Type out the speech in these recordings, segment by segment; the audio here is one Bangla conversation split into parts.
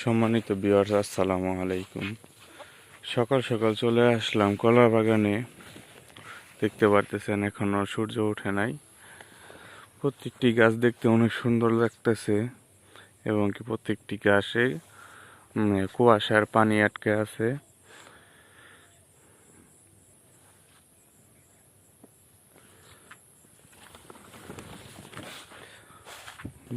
সম্মানিত ভিউয়ার্স, আসসালামু আলাইকুম। সকাল সকাল চলে আসলাম কলা বাগানে। দেখতে পারতেছেন এখনো সূর্য ওঠে নাই। প্রত্যেকটি গাছ দেখতে অনেক সুন্দর লাগতেছে এবং কি প্রত্যেকটি গাছে কুয়াশার পানি আটকে আছে।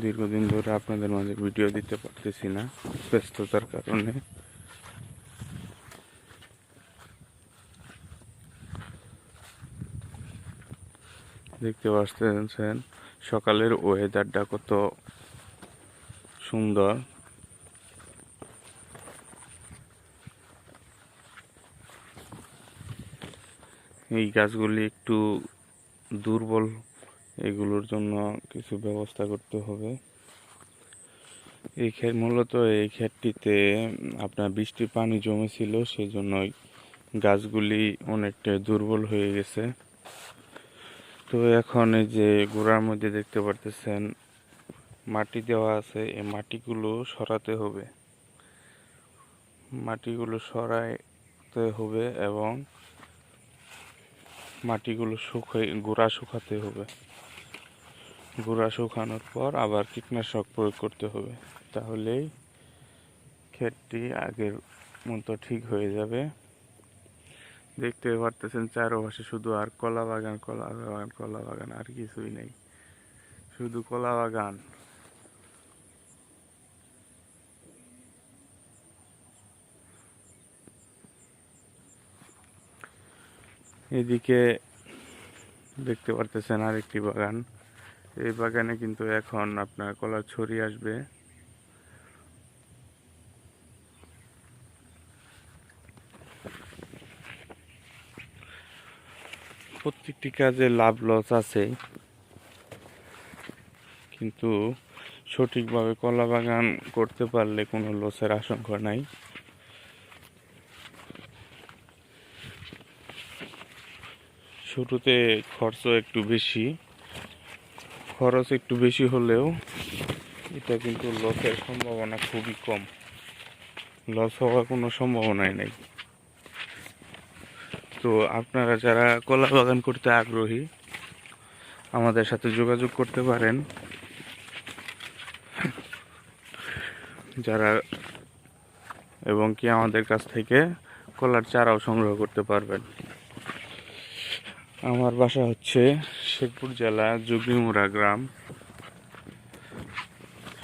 দীর্ঘদিন ধরে আপনাদের মাঝে ভিডিও দিতে পারতেছি না ব্যস্ততার কারণে। দেখতে পাচ্ছেন সকালের ওয়েদারটা কত সুন্দর। এই গাছগুলি একটু দুর্বল, এগুলোর জন্য কিছু ব্যবস্থা করতে হবে। মূলত এই ক্ষেতটিতে আপনার বৃষ্টির পানি জমেছিল, সেই জন্যই গাছগুলি অনেকটা দুর্বল হয়ে গেছে। তো এখন এই যে গোড়ার মধ্যে দেখতে পারতেছেন মাটি দেওয়া আছে, এই মাটিগুলো সরাতে হবে। মাটিগুলো সরাতে হবে এবং মাটিগুলো গোড়া শুকাতে হবে। গোড়া শুকানোর পর আবার কীটনাশক প্রয়োগ করতে হবে, তাহলেই ক্ষেতটি আগের মতো ঠিক হয়ে যাবে। দেখতে পারতেছেন চারপাশে শুধু আর কলা বাগান, কলা বাগান, কলা বাগান, আর কিছুই নেই, শুধু কলা বাগান। এদিকে দেখতে পারতেছেন আরেকটি বাগান। এই বাগানে কিন্তু এখন আপনার কলার ছড়ি আসবে। প্রত্যেকটি কাজে লাভ লস আছে, কিন্তু সঠিকভাবে কলা বাগান করতে পারলে কোনো লসের আশঙ্কা নাই। শুরুতে খরচ একটু বেশি হলেও এটা কিন্তু লসের সম্ভাবনা খুবই কম। লস হওয়ার কোনো সম্ভাবনাই নেই। তো আপনারা যারা কলা বাগান করতে আগ্রহী আমাদের সাথে যোগাযোগ করতে পারেন। যারা এবং কি আমাদের কাছ থেকে কলার চারাও সংগ্রহ করতে পারবেন। আমার বাসা হচ্ছে শেরপুর জেলা জুগনিমুড়া গ্রাম,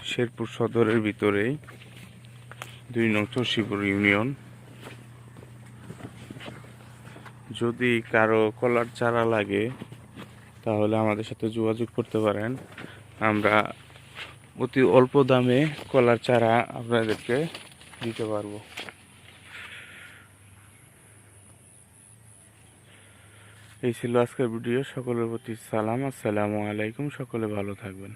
শেরপুর সদরের ভিতরেই ২ নং চষিপুর ইউনিয়ন। যদি কারো কলার চারা লাগে তাহলে আমাদের সাথে যোগাযোগ করতে পারেন। আমরা অতি অল্প দামে কলার চারা আপনাদেরকে দিতে পারবো। এই ছিল আজকের ভিডিও। সকলের প্রতি সালাম, আসসালামু আলাইকুম। সকলে ভালো থাকবেন।